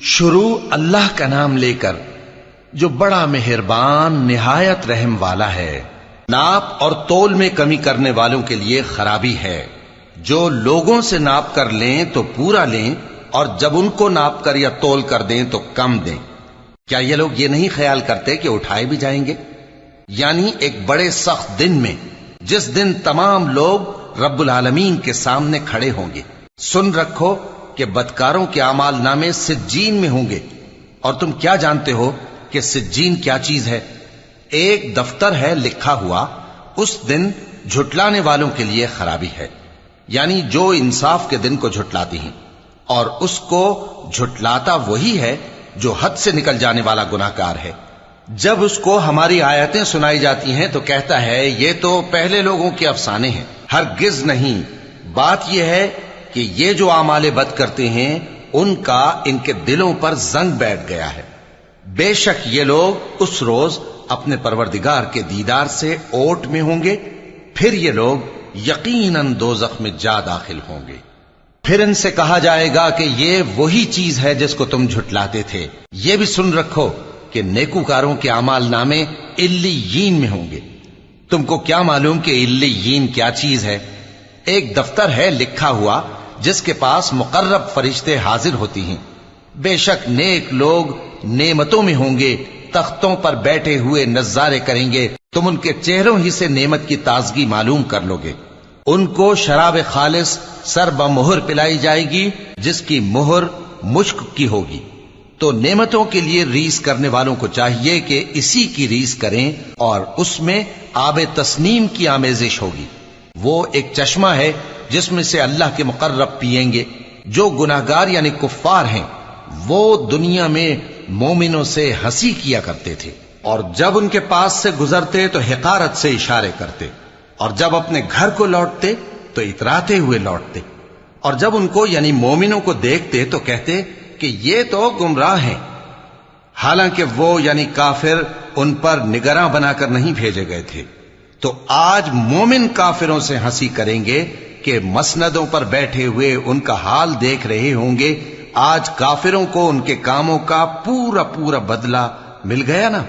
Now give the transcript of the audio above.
شروع اللہ کا نام لے کر جو بڑا مہربان نہایت رحم والا ہے۔ ناپ اور تول میں کمی کرنے والوں کے لیے خرابی ہے۔ جو لوگوں سے ناپ کر لیں تو پورا لیں، اور جب ان کو ناپ کر یا تول کر دیں تو کم دیں۔ کیا یہ لوگ یہ نہیں خیال کرتے کہ اٹھائے بھی جائیں گے؟ یعنی ایک بڑے سخت دن میں، جس دن تمام لوگ رب العالمین کے سامنے کھڑے ہوں گے۔ سن رکھو کہ بدکاروں کے اعمال نامے سجین میں ہوں گے، اور تم کیا جانتے ہو کہ سجین کیا چیز ہے؟ ایک دفتر ہے لکھا ہوا، اس دن جھٹلانے والوں کے لیے خرابی ہے، یعنی جو انصاف کے دن کو جھٹلاتی ہیں، اور اس کو جھٹلاتا وہی ہے جو حد سے نکل جانے والا گناہگار ہے۔ جب اس کو ہماری آیتیں سنائی جاتی ہیں تو کہتا ہے یہ تو پہلے لوگوں کے افسانے ہیں۔ ہرگز نہیں، بات یہ ہے کہ یہ جو اعمال بد کرتے ہیں ان کا ان کے دلوں پر زنگ بیٹھ گیا ہے۔ بے شک یہ لوگ اس روز اپنے پروردگار کے دیدار سے اوٹ میں ہوں گے، پھر یہ لوگ یقیناً دوزخ میں جا داخل ہوں گے۔ پھر ان سے کہا جائے گا کہ یہ وہی چیز ہے جس کو تم جھٹلاتے تھے۔ یہ بھی سن رکھو کہ نیکوکاروں کے اعمال نامے علیین میں ہوں گے۔ تم کو کیا معلوم کہ علیین کیا چیز ہے؟ ایک دفتر ہے لکھا ہوا جس کے پاس مقرب فرشتے حاضر ہوتی ہیں۔ بے شک نیک لوگ نعمتوں میں ہوں گے، تختوں پر بیٹھے ہوئے نظارے کریں گے، تم ان کے چہروں ہی سے نعمت کی تازگی معلوم کر لو گے۔ ان کو شراب خالص سر بمہر پلائی جائے گی جس کی مہر مشک کی ہوگی۔ تو نعمتوں کے لیے ریس کرنے والوں کو چاہیے کہ اسی کی ریس کریں، اور اس میں آب تسنیم کی آمیزش ہوگی۔ وہ ایک چشمہ ہے جس میں سے اللہ کے مقرب پیئیں گے۔ جو گناہگار یعنی کفار ہیں وہ دنیا میں مومنوں سے ہنسی کیا کرتے تھے، اور جب ان کے پاس سے گزرتے تو حقارت سے اشارے کرتے، اور جب اپنے گھر کو لوٹتے تو اتراتے ہوئے لوٹتے، اور جب ان کو یعنی مومنوں کو دیکھتے تو کہتے کہ یہ تو گمراہ ہیں، حالانکہ وہ یعنی کافر ان پر نگراں بنا کر نہیں بھیجے گئے تھے۔ تو آج مومن کافروں سے ہنسی کریں گے کہ مسندوں پر بیٹھے ہوئے ان کا حال دیکھ رہے ہوں گے۔ آج کافروں کو ان کے کاموں کا پورا بدلہ مل گیا نا۔